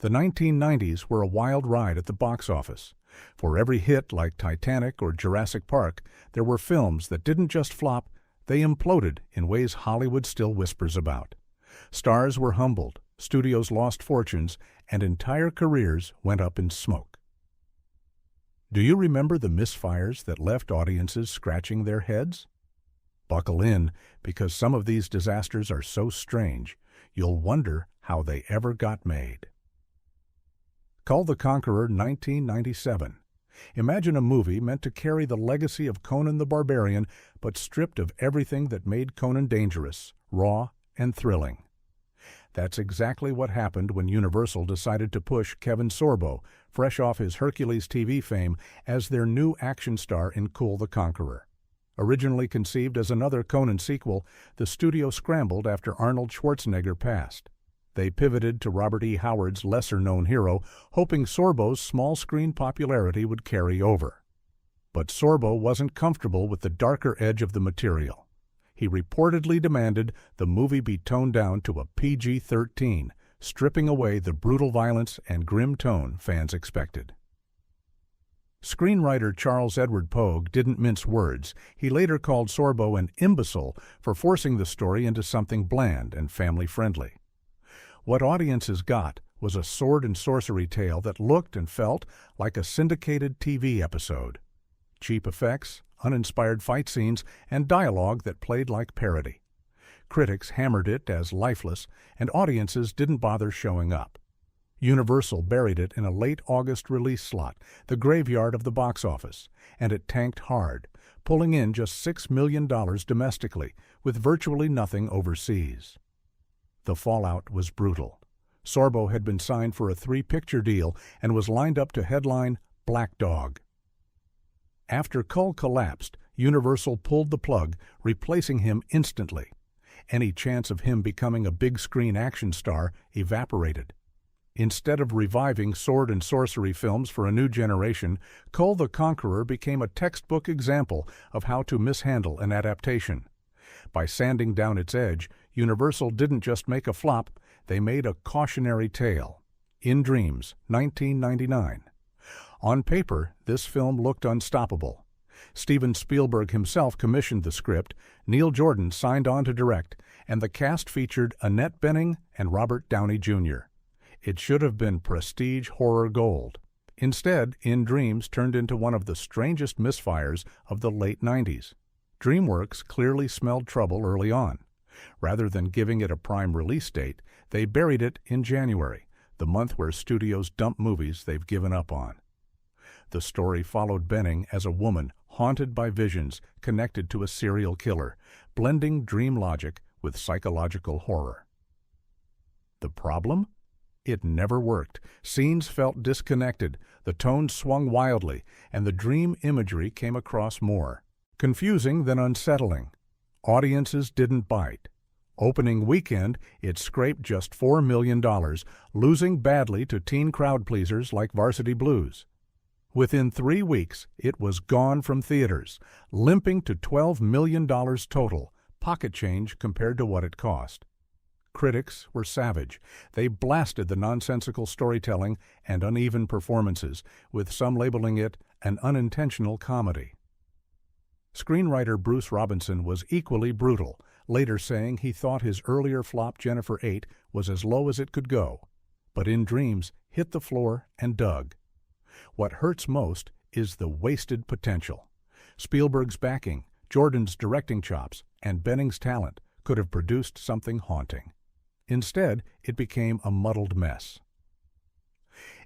The 1990s were a wild ride at the box office. For every hit like Titanic or Jurassic Park, there were films that didn't just flop, they imploded in ways Hollywood still whispers about. Stars were humbled, studios lost fortunes, and entire careers went up in smoke. Do you remember the misfires that left audiences scratching their heads? Buckle in, because some of these disasters are so strange, you'll wonder how they ever got made. Kull the Conqueror, 1997. Imagine a movie meant to carry the legacy of Conan the Barbarian, but stripped of everything that made Conan dangerous, raw, and thrilling. That's exactly what happened when Universal decided to push Kevin Sorbo, fresh off his Hercules TV fame, as their new action star in Kull the Conqueror. Originally conceived as another Conan sequel, the studio scrambled after Arnold Schwarzenegger passed. They pivoted to Robert E. Howard's lesser-known hero, hoping Sorbo's small-screen popularity would carry over. But Sorbo wasn't comfortable with the darker edge of the material. He reportedly demanded the movie be toned down to a PG-13, stripping away the brutal violence and grim tone fans expected. Screenwriter Charles Edward Pogue didn't mince words. He later called Sorbo an imbecile for forcing the story into something bland and family-friendly. What audiences got was a sword and sorcery tale that looked and felt like a syndicated TV episode. Cheap effects, uninspired fight scenes, and dialogue that played like parody. Critics hammered it as lifeless, and audiences didn't bother showing up. Universal buried it in a late August release slot, the graveyard of the box office, and it tanked hard, pulling in just $6 million domestically, with virtually nothing overseas. The fallout was brutal. Sorbo had been signed for a 3-picture deal and was lined up to headline Black Dog. After Kull collapsed, Universal pulled the plug, replacing him instantly. Any chance of him becoming a big-screen action star evaporated. Instead of reviving sword and sorcery films for a new generation, Kull the Conqueror became a textbook example of how to mishandle an adaptation. By sanding down its edge, Universal didn't just make a flop, they made a cautionary tale. In Dreams, 1999. On paper, this film looked unstoppable. Steven Spielberg himself commissioned the script, Neil Jordan signed on to direct, and the cast featured Annette Bening and Robert Downey Jr. It should have been prestige horror gold. Instead, In Dreams turned into one of the strangest misfires of the late 90s. DreamWorks clearly smelled trouble early on. Rather than giving it a prime release date, they buried it in January, the month where studios dump movies they've given up on. The story followed Bening as a woman haunted by visions connected to a serial killer, blending dream logic with psychological horror. The problem? It never worked. Scenes felt disconnected, the tone swung wildly, and the dream imagery came across more confusing than unsettling. Audiences didn't bite. Opening weekend, it scraped just $4 million, losing badly to teen crowd pleasers like Varsity Blues. Within 3 weeks, it was gone from theaters, limping to $12 million total, pocket change compared to what it cost. Critics were savage. They blasted the nonsensical storytelling and uneven performances, with some labeling it an unintentional comedy. Screenwriter Bruce Robinson was equally brutal, later saying he thought his earlier flop Jennifer 8 was as low as it could go, but In Dreams hit the floor and dug. What hurts most is the wasted potential. Spielberg's backing, Jordan's directing chops, and Bening's talent could have produced something haunting. Instead, it became a muddled mess.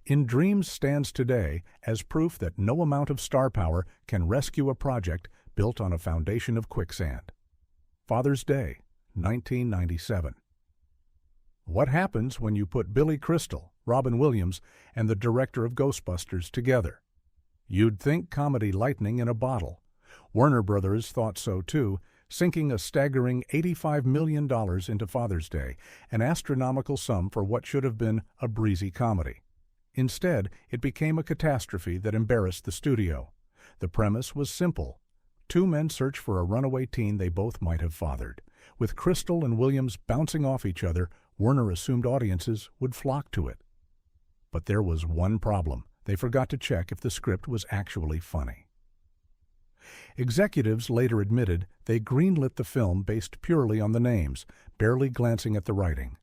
In Dreams stands today as proof that no amount of star power can rescue a project built on a foundation of quicksand. Father's Day, 1997. What happens when you put Billy Crystal, Robin Williams, and the director of Ghostbusters together? You'd think comedy lightning in a bottle. Warner Brothers thought so too, sinking a staggering $85 million into Father's Day, an astronomical sum for what should have been a breezy comedy. Instead, it became a catastrophe that embarrassed the studio. The premise was simple. 2 men search for a runaway teen they both might have fathered. With Crystal and Williams bouncing off each other, Warner assumed audiences would flock to it. But there was one problem. They forgot to check if the script was actually funny. Executives later admitted they greenlit the film based purely on the names, barely glancing at the writing.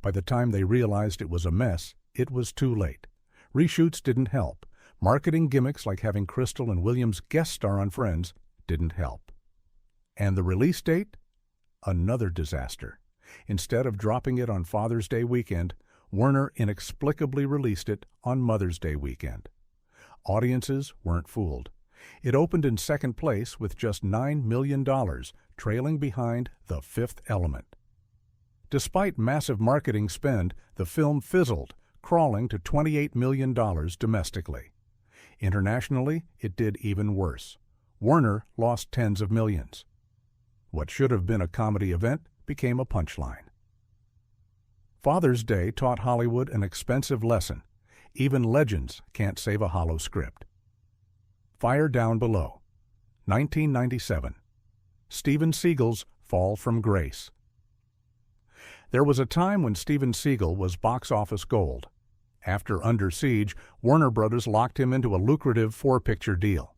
By the time they realized it was a mess, it was too late. Reshoots didn't help. Marketing gimmicks like having Crystal and Williams guest star on Friends didn't help. And the release date? Another disaster. Instead of dropping it on Father's Day weekend, Warner inexplicably released it on Mother's Day weekend. Audiences weren't fooled. It opened in second place with just $9 million, trailing behind The Fifth Element. Despite massive marketing spend, the film fizzled, crawling to $28 million domestically. Internationally, it did even worse. Warner lost tens of millions. What should have been a comedy event became a punchline. Father's Day taught Hollywood an expensive lesson. Even legends can't save a hollow script. Fire Down Below, 1997. Steven Seagal's fall from grace. There was a time when Steven Seagal was box office gold. After Under Siege, Warner Brothers locked him into a lucrative 4-picture deal.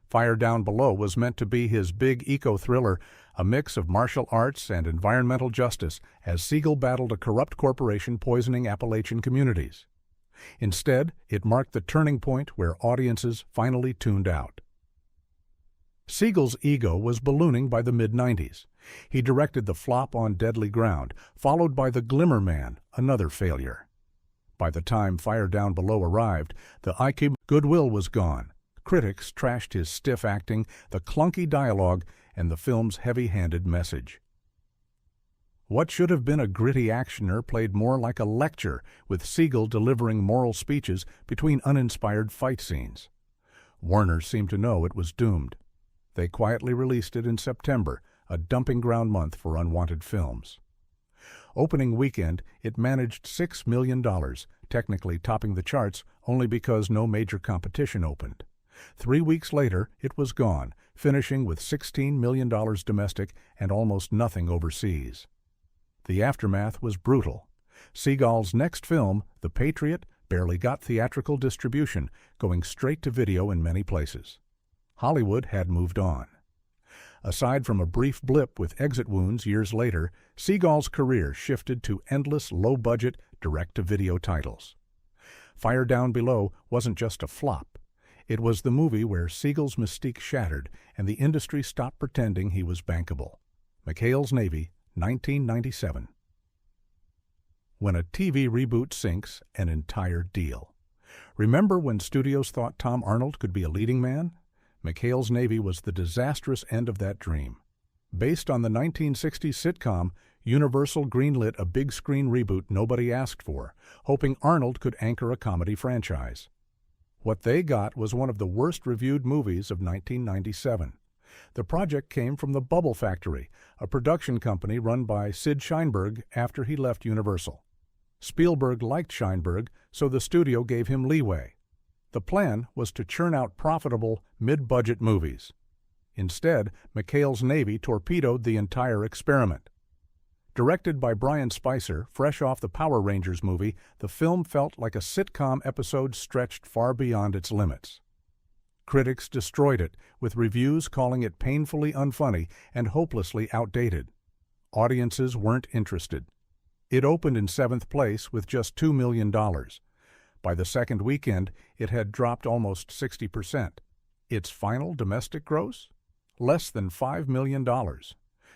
Fire Down Below was meant to be his big eco-thriller, a mix of martial arts and environmental justice as Seagal battled a corrupt corporation poisoning Appalachian communities. Instead, it marked the turning point where audiences finally tuned out. Seagal's ego was ballooning by the mid-90s. He directed the flop On Deadly Ground, followed by The Glimmer Man, another failure. By the time Fire Down Below arrived, the IQ goodwill was gone. Critics trashed his stiff acting, the clunky dialogue, and the film's heavy-handed message. What should have been a gritty actioner played more like a lecture, with Seagal delivering moral speeches between uninspired fight scenes. Warner seemed to know it was doomed. They quietly released it in September, a dumping ground month for unwanted films. Opening weekend, it managed $6 million, technically topping the charts only because no major competition opened. 3 weeks later, it was gone, finishing with $16 million domestic and almost nothing overseas. The aftermath was brutal. Seagal's next film, The Patriot, barely got theatrical distribution, going straight to video in many places. Hollywood had moved on. Aside from a brief blip with exit wounds years later, Seagal's career shifted to endless low-budget, direct-to-video titles. Fire Down Below wasn't just a flop. It was the movie where Seagal's mystique shattered and the industry stopped pretending he was bankable. McHale's Navy, 1997. When a TV reboot sinks, an entire deal. Remember when studios thought Tom Arnold could be a leading man? McHale's Navy was the disastrous end of that dream. Based on the 1960s sitcom, Universal greenlit a big-screen reboot nobody asked for, hoping Arnold could anchor a comedy franchise. What they got was one of the worst-reviewed movies of 1997. The project came from the Bubble Factory, a production company run by Sid Sheinberg after he left Universal. Spielberg liked Sheinberg, so the studio gave him leeway. The plan was to churn out profitable, mid-budget movies. Instead, McHale's Navy torpedoed the entire experiment. Directed by Brian Spicer, fresh off the Power Rangers movie, the film felt like a sitcom episode stretched far beyond its limits. Critics destroyed it, with reviews calling it painfully unfunny and hopelessly outdated. Audiences weren't interested. It opened in 7th place with just $2 million. By the second weekend, it had dropped almost 60%. Its final domestic gross? Less than $5 million.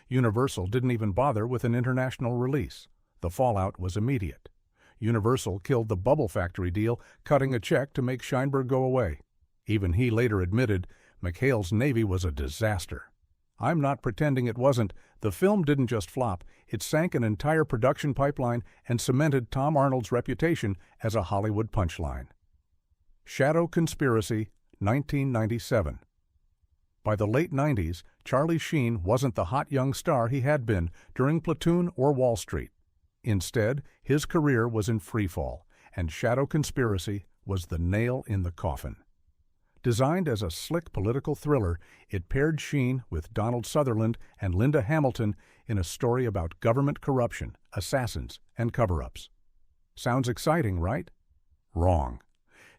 Universal didn't even bother with an international release. The fallout was immediate. Universal killed the Bubble Factory deal, cutting a check to make Sheinberg go away. Even he later admitted McHale's Navy was a disaster. I'm not pretending it wasn't. The film didn't just flop, it sank an entire production pipeline and cemented Tom Arnold's reputation as a Hollywood punchline. Shadow Conspiracy, 1997. By the late 90s, Charlie Sheen wasn't the hot young star he had been during Platoon or Wall Street. Instead, his career was in freefall, and Shadow Conspiracy was the nail in the coffin. Designed as a slick political thriller, it paired Sheen with Donald Sutherland and Linda Hamilton in a story about government corruption, assassins, and cover-ups. Sounds exciting, right? Wrong.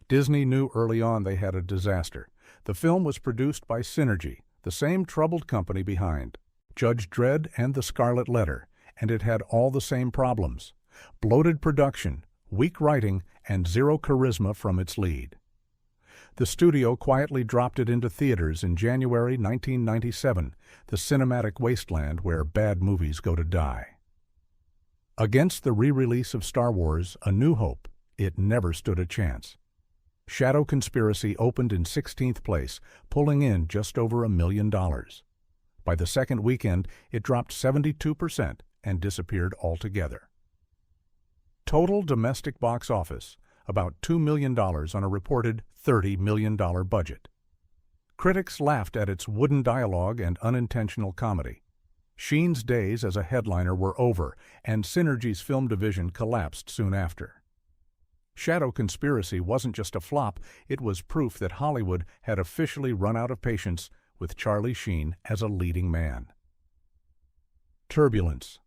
Disney knew early on they had a disaster. The film was produced by Synergy, the same troubled company behind Judge Dredd and The Scarlet Letter, and it had all the same problems: bloated production, weak writing, and zero charisma from its lead. The studio quietly dropped it into theaters in January 1997, the cinematic wasteland where bad movies go to die. Against the re-release of Star Wars: A New Hope, it never stood a chance. Shadow Conspiracy opened in 16th place, pulling in just over $1 million. By the second weekend, it dropped 72% and disappeared altogether. Total domestic box office, about $2 million on a reported $30 million budget. Critics laughed at its wooden dialogue and unintentional comedy. Sheen's days as a headliner were over, and Synergy's film division collapsed soon after. Shadow Conspiracy wasn't just a flop, it was proof that Hollywood had officially run out of patience with Charlie Sheen as a leading man. Turbulence.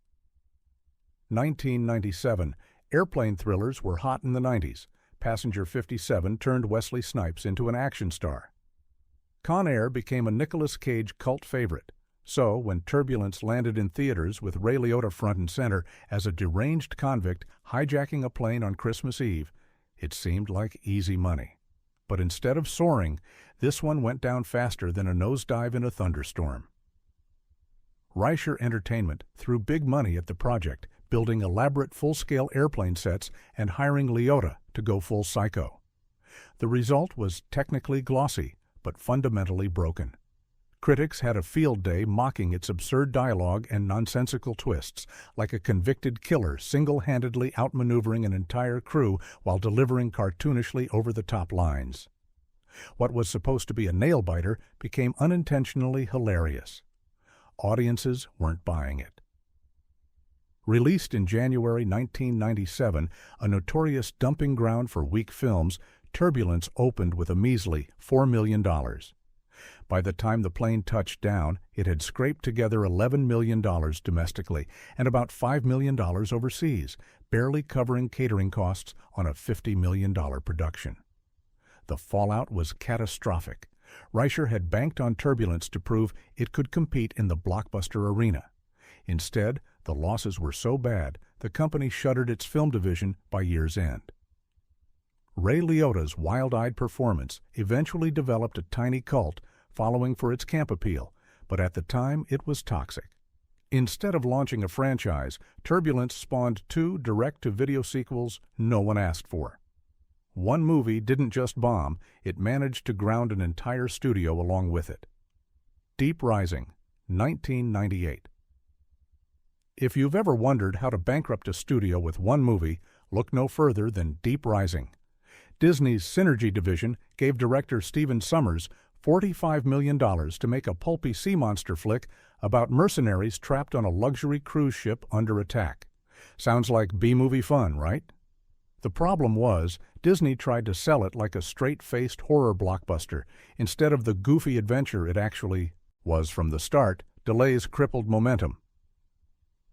1997. Airplane thrillers were hot in the 90s. Passenger 57 turned Wesley Snipes into an action star. Con Air became a Nicolas Cage cult favorite. So, when Turbulence landed in theaters with Ray Liotta front and center as a deranged convict hijacking a plane on Christmas Eve, it seemed like easy money. But instead of soaring, this one went down faster than a nosedive in a thunderstorm. Reicher Entertainment threw big money at the project, building elaborate full-scale airplane sets and hiring Liotta to go full psycho. The result was technically glossy, but fundamentally broken. Critics had a field day mocking its absurd dialogue and nonsensical twists, like a convicted killer single-handedly outmaneuvering an entire crew while delivering cartoonishly over-the-top lines. What was supposed to be a nail-biter became unintentionally hilarious. Audiences weren't buying it. Released in January 1997, a notorious dumping ground for weak films, Turbulence opened with a measly $4 million. By the time the plane touched down, it had scraped together $11 million domestically and about $5 million overseas, barely covering catering costs on a $50 million production. The fallout was catastrophic. Reicher had banked on Turbulence to prove it could compete in the blockbuster arena. Instead, the losses were so bad, the company shuttered its film division by year's end. Ray Liotta's wild-eyed performance eventually developed a tiny cult following for its camp appeal, but at the time it was toxic. Instead of launching a franchise, Turbulence spawned 2 direct-to-video sequels no one asked for. One movie didn't just bomb, it managed to ground an entire studio along with it. Deep Rising, 1998. If you've ever wondered how to bankrupt a studio with one movie, look no further than Deep Rising. Disney's Synergy division gave director Stephen Sommers $45 million to make a pulpy sea monster flick about mercenaries trapped on a luxury cruise ship under attack. Sounds like B-movie fun, right? The problem was, Disney tried to sell it like a straight-faced horror blockbuster, instead of the goofy adventure it actually was from the start. Delays crippled momentum.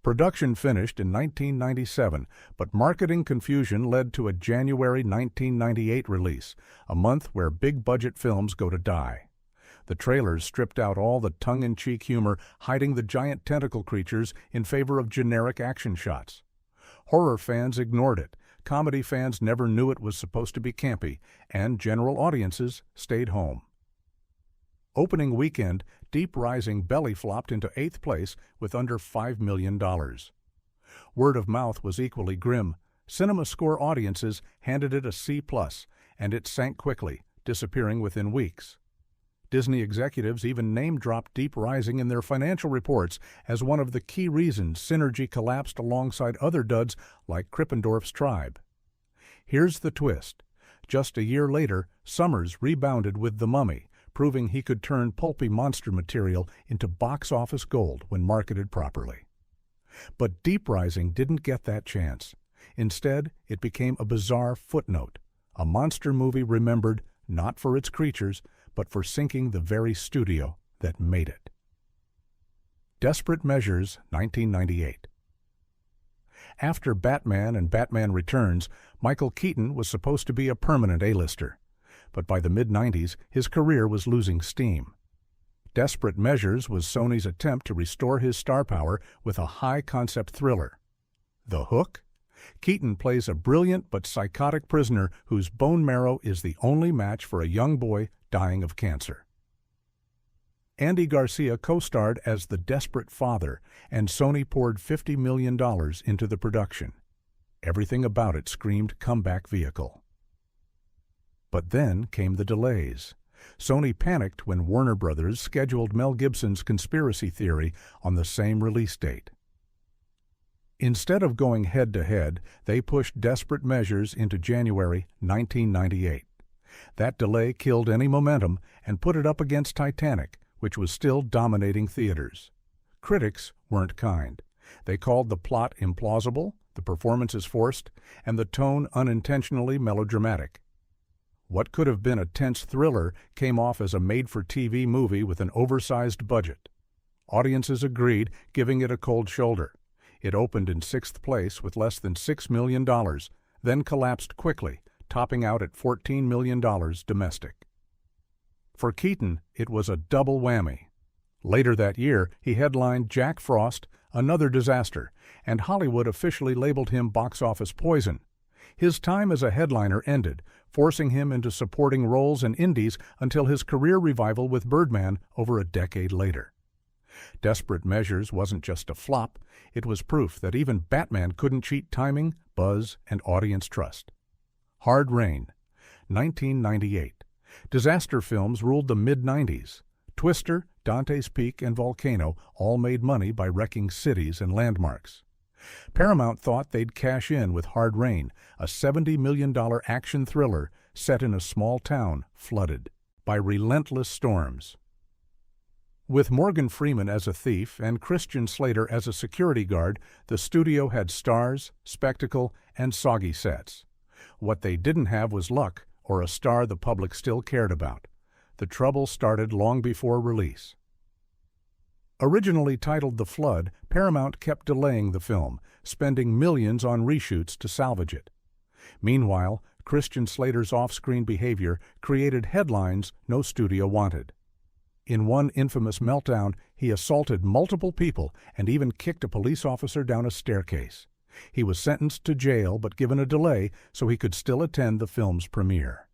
Production finished in 1997, but marketing confusion led to a January 1998 release, a month where big-budget films go to die. The trailers stripped out all the tongue-in-cheek humor, hiding the giant tentacle creatures in favor of generic action shots. Horror fans ignored it, comedy fans never knew it was supposed to be campy, and general audiences stayed home. Opening weekend, Deep Rising belly-flopped into 8th place with under $5 million. Word of mouth was equally grim. CinemaScore audiences handed it a C+, and it sank quickly, disappearing within weeks. Disney executives even name-dropped Deep Rising in their financial reports as one of the key reasons Synergy collapsed alongside other duds like Krippendorf's Tribe. Here's the twist. Just a year later, Sommers rebounded with The Mummy, proving he could turn pulpy monster material into box office gold when marketed properly. But Deep Rising didn't get that chance. Instead, it became a bizarre footnote, a monster movie remembered not for its creatures, but for sinking the very studio that made it. Desperate Measures, 1998. After Batman and Batman Returns, Michael Keaton was supposed to be a permanent A-lister. But by the mid-90s, his career was losing steam. Desperate Measures was Sony's attempt to restore his star power with a high-concept thriller. The Hook? Keaton plays a brilliant but psychotic prisoner whose bone marrow is the only match for a young boy dying of cancer. Andy Garcia co-starred as the desperate father, and Sony poured $50 million into the production. Everything about it screamed comeback vehicle. But then came the delays. Sony panicked when Warner Brothers scheduled Mel Gibson's Conspiracy Theory on the same release date. Instead of going head-to-head, they pushed Desperate Measures into January 1998. That delay killed any momentum and put it up against Titanic, which was still dominating theaters. Critics weren't kind. They called the plot implausible, the performances forced, and the tone unintentionally melodramatic. What could have been a tense thriller came off as a made-for-TV movie with an oversized budget. Audiences agreed, giving it a cold shoulder. It opened in 6th place with less than $6 million, then collapsed quickly, topping out at $14 million domestic. For Keaton, it was a double whammy. Later that year, he headlined Jack Frost, Another Disaster, and Hollywood officially labeled him box office poison. His time as a headliner ended, forcing him into supporting roles in indies until his career revival with Birdman over a decade later. Desperate Measures wasn't just a flop, it was proof that even Batman couldn't cheat timing, buzz, and audience trust. Hard Rain, 1998. Disaster films ruled the mid-90s. Twister, Dante's Peak, and Volcano all made money by wrecking cities and landmarks. Paramount thought they'd cash in with Hard Rain, a $70 million action thriller set in a small town flooded by relentless storms. With Morgan Freeman as a thief and Christian Slater as a security guard, the studio had stars, spectacle, and soggy sets. What they didn't have was luck, or a star the public still cared about. The trouble started long before release. Originally titled The Flood, Paramount kept delaying the film, spending millions on reshoots to salvage it. Meanwhile, Christian Slater's off-screen behavior created headlines no studio wanted. In one infamous meltdown, he assaulted multiple people and even kicked a police officer down a staircase. He was sentenced to jail but given a delay so he could still attend the film's premiere.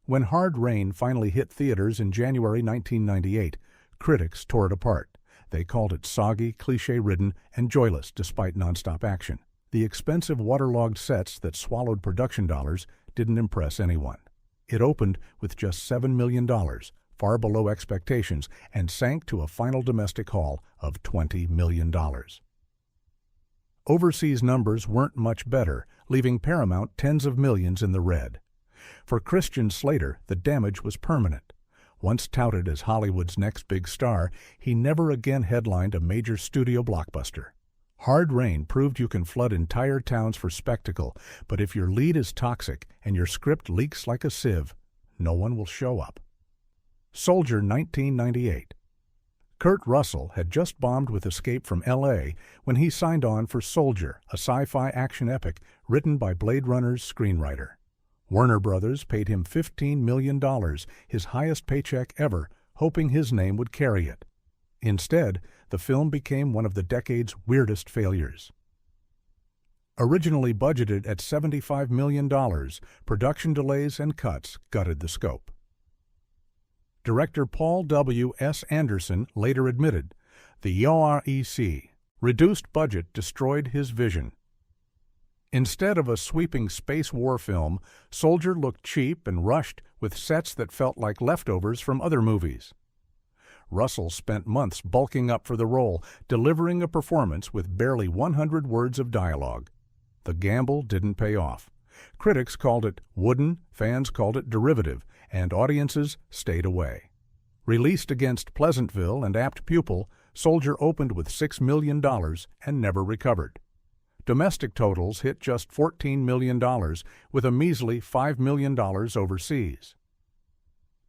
When Hard Rain finally hit theaters in January 1998, critics tore it apart. They called it soggy, cliché-ridden, and joyless despite nonstop action. The expensive waterlogged sets that swallowed production dollars didn't impress anyone. It opened with just $7 million, far below expectations, and sank to a final domestic haul of $20 million. Overseas numbers weren't much better, leaving Paramount tens of millions in the red. For Christian Slater, the damage was permanent. Once touted as Hollywood's next big star, he never again headlined a major studio blockbuster. Hard Rain proved you can flood entire towns for spectacle, but if your lead is toxic and your script leaks like a sieve, no one will show up. Soldier 1998. Kurt Russell had just bombed with Escape from L.A. when he signed on for Soldier, a sci-fi action epic written by Blade Runner's screenwriter. Warner Brothers paid him $15 million, his highest paycheck ever, hoping his name would carry it. Instead, the film became one of the decade's weirdest failures. Originally budgeted at $75 million, production delays and cuts gutted the scope. Director Paul W. S. Anderson later admitted, the YOREC reduced budget destroyed his vision. Instead of a sweeping space war film, Soldier looked cheap and rushed with sets that felt like leftovers from other movies. Russell spent months bulking up for the role, delivering a performance with barely 100 words of dialogue. The gamble didn't pay off. Critics called it wooden, fans called it derivative, and audiences stayed away. Released against Pleasantville and Apt Pupil, Soldier opened with $6 million and never recovered. Domestic totals hit just $14 million, with a measly $5 million overseas.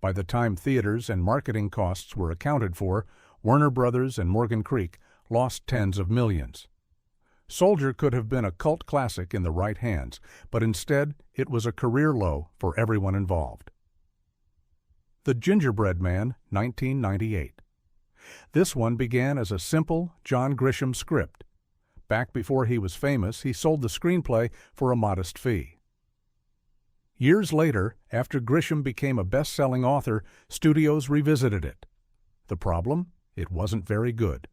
By the time theaters and marketing costs were accounted for, Warner Brothers and Morgan Creek lost tens of millions. Soldier could have been a cult classic in the right hands, but instead it was a career low for everyone involved. The Gingerbread Man, 1998. This one began as a simple John Grisham script. Back before he was famous, he sold the screenplay for a modest fee. Years later, after Grisham became a best-selling author, studios revisited it. The problem? It wasn't very good.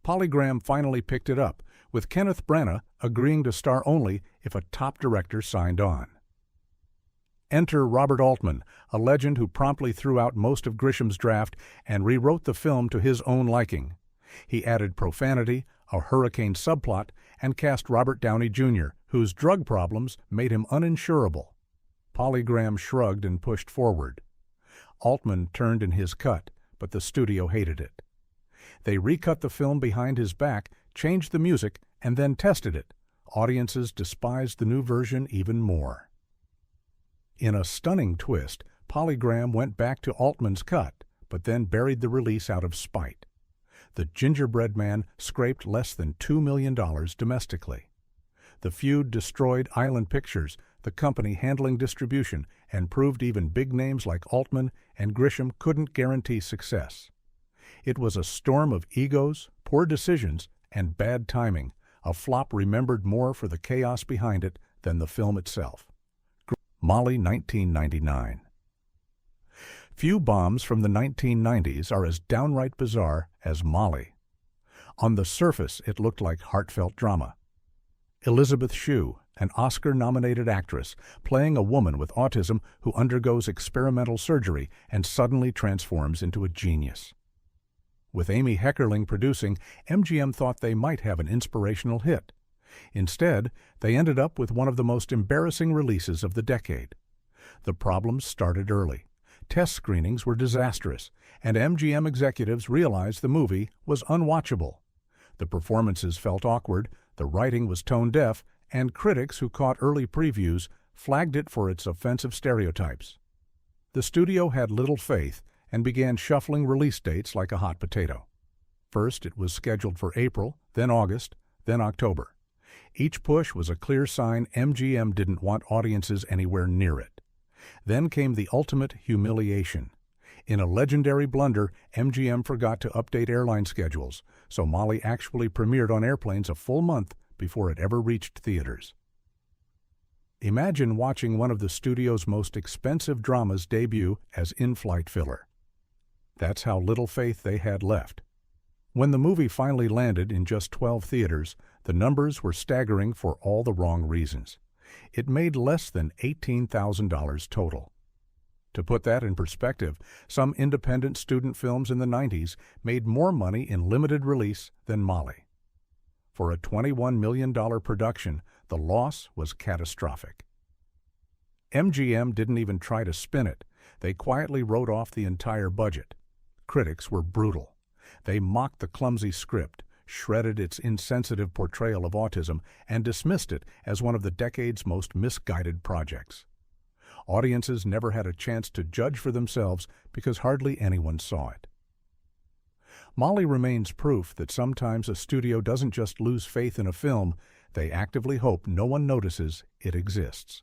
Polygram finally picked it up, with Kenneth Branagh agreeing to star only if a top director signed on. Enter Robert Altman, a legend who promptly threw out most of Grisham's draft and rewrote the film to his own liking. He added profanity, a hurricane subplot, and cast Robert Downey Jr., whose drug problems made him uninsurable. Polygram shrugged and pushed forward. Altman turned in his cut, but the studio hated it. They recut the film behind his back, changed the music, and then tested it. Audiences despised the new version even more. In a stunning twist, Polygram went back to Altman's cut, but then buried the release out of spite. The Gingerbread Man scraped less than $2 million domestically. The feud destroyed Island Pictures, the company handling distribution, and proved even big names like Altman and Grisham couldn't guarantee success. It was a storm of egos, poor decisions, and bad timing, a flop remembered more for the chaos behind it than the film itself. Molly, 1999. Few bombs from the 1990s are as downright bizarre as Molly. On the surface, it looked like heartfelt drama. Elizabeth Shue, an Oscar-nominated actress, playing a woman with autism who undergoes experimental surgery and suddenly transforms into a genius. With Amy Heckerling producing, MGM thought they might have an inspirational hit. Instead, they ended up with one of the most embarrassing releases of the decade. The problems started early. Test screenings were disastrous, and MGM executives realized the movie was unwatchable. The performances felt awkward, the writing was tone-deaf, and critics who caught early previews flagged it for its offensive stereotypes. The studio had little faith and began shuffling release dates like a hot potato. First, it was scheduled for April, then August, then October. Each push was a clear sign MGM didn't want audiences anywhere near it. Then came the ultimate humiliation. In a legendary blunder, MGM forgot to update airline schedules, so Molly actually premiered on airplanes a full month before it ever reached theaters. Imagine watching one of the studio's most expensive dramas debut as in-flight filler. That's how little faith they had left. When the movie finally landed in just 12 theaters, the numbers were staggering for all the wrong reasons. It made less than $18,000 total. To put that in perspective, some independent student films in the 90s made more money in limited release than Molly. For a $21 million production, the loss was catastrophic. MGM didn't even try to spin it. They quietly wrote off the entire budget. Critics were brutal. They mocked the clumsy script, shredded its insensitive portrayal of autism, and dismissed it as one of the decade's most misguided projects. Audiences never had a chance to judge for themselves because hardly anyone saw it. Molly remains proof that sometimes a studio doesn't just lose faith in a film, they actively hope no one notices it exists.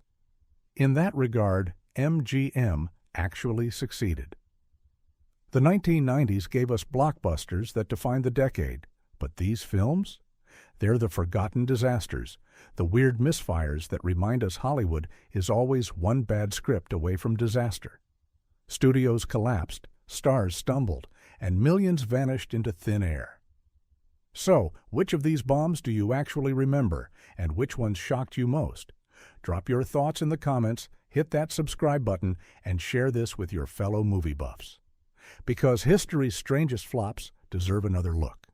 In that regard, MGM actually succeeded. The 1990s gave us blockbusters that defined the decade, but these films? They're the forgotten disasters, the weird misfires that remind us Hollywood is always one bad script away from disaster. Studios collapsed, stars stumbled, and millions vanished into thin air. So, which of these bombs do you actually remember, and which ones shocked you most? Drop your thoughts in the comments, hit that subscribe button, and share this with your fellow movie buffs. Because history's strangest flops deserve another look.